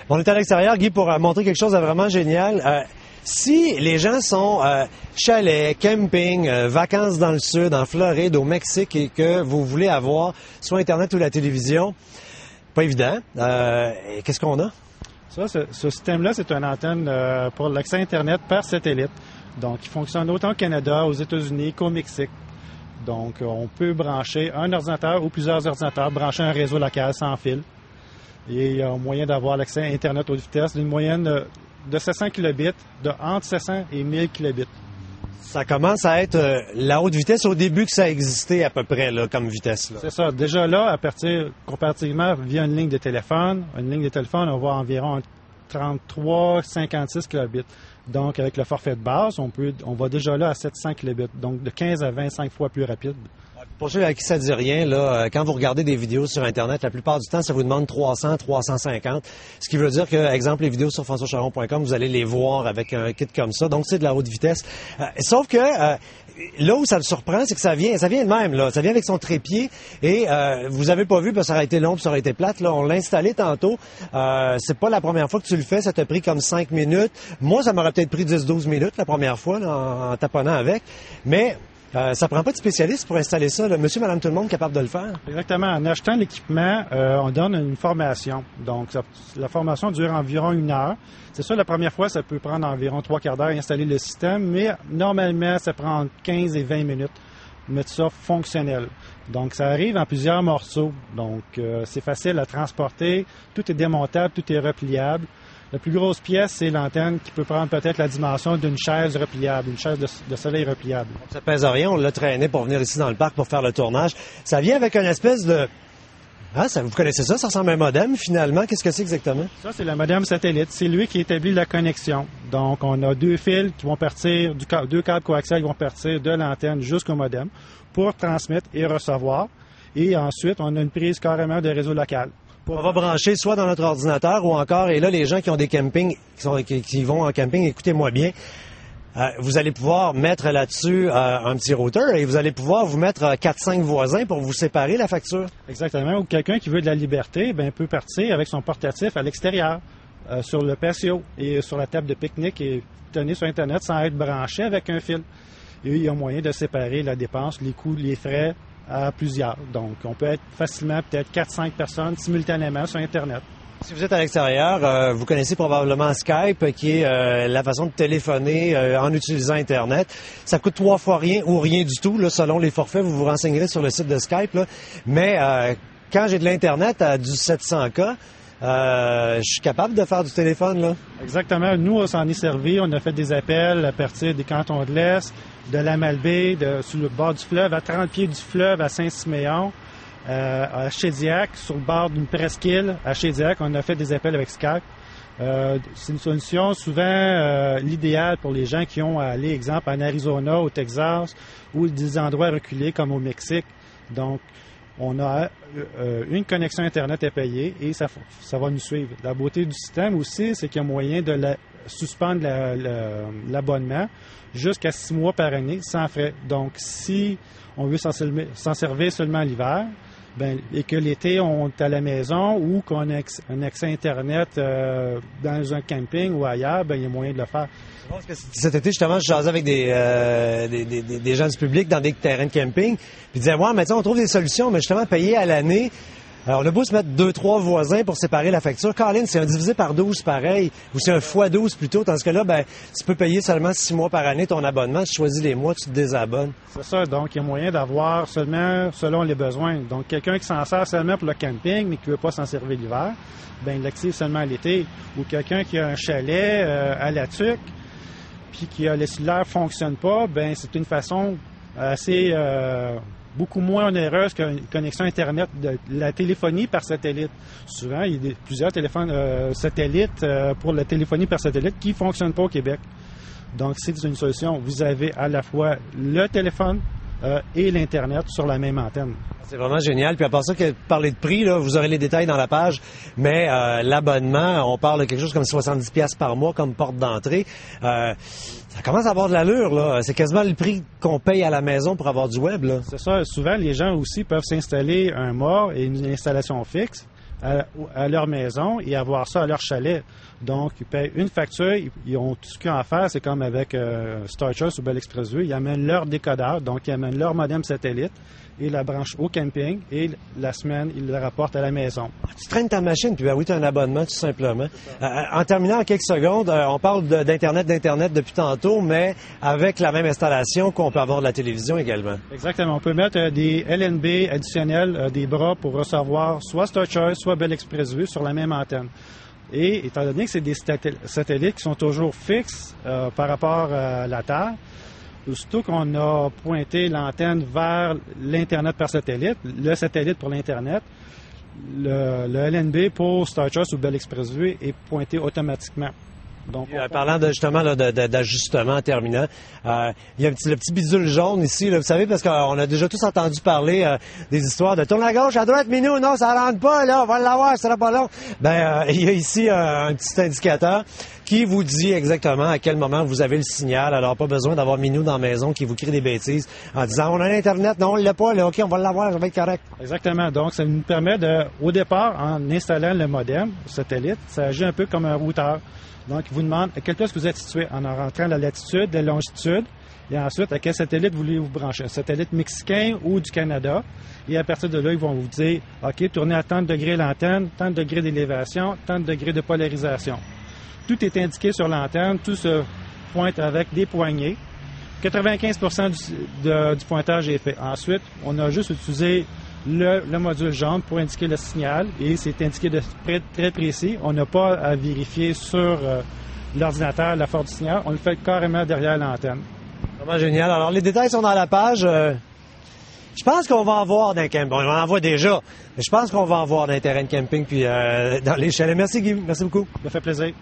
On est à l'extérieur, Guy, pour montrer quelque chose de vraiment génial. Si les gens sont chalet, camping, vacances dans le sud, en Floride, au Mexique, et que vous voulez avoir soit Internet ou la télévision, pas évident. Qu'est-ce qu'on a? Ça, ce système-là, c'est une antenne pour l'accès Internet par satellite. Donc, il fonctionne autant au Canada, aux États-Unis qu'au Mexique. Donc, on peut brancher un ordinateur ou plusieurs ordinateurs, brancher un réseau local sans fil. Et il y a moyen d'avoir l'accès Internet haute vitesse d'une moyenne de 700 kilobits, de entre 700 et 1000 kilobits. Ça commence à être la haute vitesse au début que ça existait à peu près là, comme vitesse. Là. C'est ça. Déjà là, comparativement via une ligne de téléphone, on va environ 33-56 kilobits. Donc, avec le forfait de base, on va déjà là à 700 kilobits, donc de 15 à 25 fois plus rapide. Pour ceux à qui ça dit rien, là, quand vous regardez des vidéos sur Internet, la plupart du temps, ça vous demande 300, 350. Ce qui veut dire que, exemple, les vidéos sur françoischaron.com, vous allez les voir avec un kit comme ça. Donc, c'est de la haute vitesse. Sauf que là où ça me surprend, c'est que ça vient de même. Là. Ça vient avec son trépied. Et vous avez pas vu, parce que ça aurait été long, puis ça aurait été plate. Là, on l'a installé tantôt. C'est pas la première fois que tu le fais. Ça t'a pris comme 5 minutes. Moi, ça m'aurait peut-être pris 10-12 minutes la première fois là, en taponnant avec. Mais ça prend pas de spécialiste pour installer ça. Là. Monsieur, madame, tout le monde est capable de le faire? Exactement. En achetant l'équipement, on donne une formation. Donc, la formation dure environ 1 heure. C'est sûr, la première fois, ça peut prendre environ 3/4 d'heure à installer le système, mais normalement, ça prend 15 et 20 minutes pour mettre ça fonctionnel. Donc, ça arrive en plusieurs morceaux. Donc, c'est facile à transporter. Tout est démontable, tout est repliable. La plus grosse pièce, c'est l'antenne qui peut prendre peut-être la dimension d'une chaise repliable, une chaise de soleil repliable. Ça pèse rien, on l'a traîné pour venir ici dans le parc pour faire le tournage. Ça vient avec une espèce de... Ah, vous connaissez ça? Ça ressemble à un modem, finalement. Qu'est-ce que c'est exactement? Ça, c'est le modem satellite. C'est lui qui établit la connexion. Donc, on a 2 fils qui vont partir, 2 câbles coaxiales qui vont partir de l'antenne jusqu'au modem pour transmettre et recevoir. Et ensuite, on a une prise carrément de réseau local. On va brancher soit dans notre ordinateur ou encore, et là, les gens qui ont des campings, qui vont en camping, écoutez-moi bien, vous allez pouvoir mettre là-dessus un petit routeur et vous allez pouvoir vous mettre 4-5 voisins pour vous séparer la facture. Exactement. Ou quelqu'un qui veut de la liberté, peut partir avec son portatif à l'extérieur, sur le patio et sur la table de pique-nique et tenir sur Internet sans être branché avec un fil. Et il y a moyen de séparer la dépense, les coûts, les frais à plusieurs. Donc, on peut être facilement peut-être 4-5 personnes simultanément sur Internet. Si vous êtes à l'extérieur, vous connaissez probablement Skype, qui est la façon de téléphoner en utilisant Internet. Ça coûte 3 fois rien ou rien du tout, là, selon les forfaits. Vous vous renseignerez sur le site de Skype. Là. Mais quand j'ai de l'Internet à du 700K, je suis capable de faire du téléphone, là. Exactement. Nous, on s'en est servi. On a fait des appels à partir des cantons de l'Est, de la Malbaie, sur le bord du fleuve, à 30 pieds du fleuve, à Saint-Siméon, à Chédiac, sur le bord d'une presqu'île, à Chédiac. On a fait des appels avec Skype. C'est une solution souvent l'idéal pour les gens qui ont à aller, exemple, en Arizona, au Texas, ou des endroits reculés comme au Mexique. Donc, on a une connexion Internet à payer et ça va nous suivre. La beauté du système aussi, c'est qu'il y a moyen de suspendre l'abonnement jusqu'à 6 mois par année sans frais. Donc, si on veut s'en servir seulement l'hiver, et que l'été, on est à la maison ou qu'on a un accès Internet dans un camping ou ailleurs, il y a moyen de le faire. Parce que cet été, justement, je jasais avec des gens du public dans des terrains de camping. Puis ils disaient, ouais, mais on trouve des solutions, mais justement, payer à l'année. Alors, on a beau se mettre 2-3 voisins pour séparer la facture. Colin, c'est un divisé par 12 pareil, ou c'est un x12 plutôt. Tandis que là, tu peux payer seulement 6 mois par année ton abonnement. Tu choisis les mois, tu te désabonnes. C'est ça. Donc, il y a moyen d'avoir seulement selon les besoins. Donc, quelqu'un qui s'en sert seulement pour le camping, mais qui ne veut pas s'en servir l'hiver, il l'active seulement l'été. Ou quelqu'un qui a un chalet à la tuque, puis que le cellulaire ne fonctionne pas, c'est une façon assez beaucoup moins onéreuse qu'une connexion Internet de la téléphonie par satellite. Souvent, il y a plusieurs téléphones satellites pour la téléphonie par satellite qui ne fonctionnent pas au Québec. Donc, c'est une solution. Vous avez à la fois le téléphone et l'Internet sur la même antenne. C'est vraiment génial. Puis à part ça, parler de prix, là, vous aurez les détails dans la page, mais l'abonnement, on parle de quelque chose comme 70$ par mois comme porte d'entrée. Ça commence à avoir de l'allure, là. C'est quasiment le prix qu'on paye à la maison pour avoir du web, là. C'est ça. Souvent, les gens aussi peuvent s'installer un mât et une installation fixe. à leur maison et avoir ça à leur chalet. Donc, ils payent une facture, ils ont tout ce qu'ils ont à faire, c'est comme avec Star Choice ou Bell Express View, ils amènent leur décodeur, donc ils amènent leur modem satellite et la branche au camping et la semaine, ils le rapportent à la maison. Tu traînes ta machine, puis oui, tu as un abonnement tout simplement. En terminant en quelques secondes, on parle d'Internet depuis tantôt, mais avec la même installation qu'on peut avoir de la télévision également. Exactement. On peut mettre des LNB additionnels, des bras pour recevoir soit Star Choice, soit Bell Express View sur la même antenne. Et étant donné que c'est des satellites qui sont toujours fixes par rapport à la Terre, aussitôt qu'on a pointé l'antenne vers l'Internet par satellite, le satellite pour l'Internet, le LNB pour Star Choice ou Bell Express View est pointé automatiquement. Donc, parlant justement d'ajustement en terminant, il y a le petit bidule jaune ici, là, vous savez, parce qu'on a déjà tous entendu parler des histoires de tourne à gauche, à droite, minou, non, ça rentre pas, là, on va l'avoir, ça sera pas long. Il y a ici un petit indicateur qui vous dit exactement à quel moment vous avez le signal. Alors, pas besoin d'avoir minou dans la maison qui vous crie des bêtises en disant on a l'Internet, non, on l'a pas, là, OK, on va l'avoir, ça va être correct. Exactement. Donc, ça nous permet au départ, en installant le modem satellite, ça agit un peu comme un routeur. Donc, il vous demande à quelle place vous êtes situé en rentrant la latitude, la longitude, et ensuite, à quel satellite voulez-vous brancher? Un satellite mexicain ou du Canada? Et à partir de là, ils vont vous dire, OK, tournez à tant de degrés l'antenne, tant de degrés d'élévation, tant de degrés de polarisation. Tout est indiqué sur l'antenne, tout se pointe avec des poignées. 95% du pointage est fait. Ensuite, on a juste utilisé le module jaune pour indiquer le signal et c'est indiqué de très précis. On n'a pas à vérifier sur l'ordinateur la force du signal. On le fait carrément derrière l'antenne. Vraiment génial. Alors, les détails sont dans la page. Je pense qu'on va en voir dans un camping. Bon, on en voit déjà, mais je pense qu'on va en voir dans un terrain de camping puis dans les chalets. Merci Guy. Merci beaucoup. Ça fait plaisir.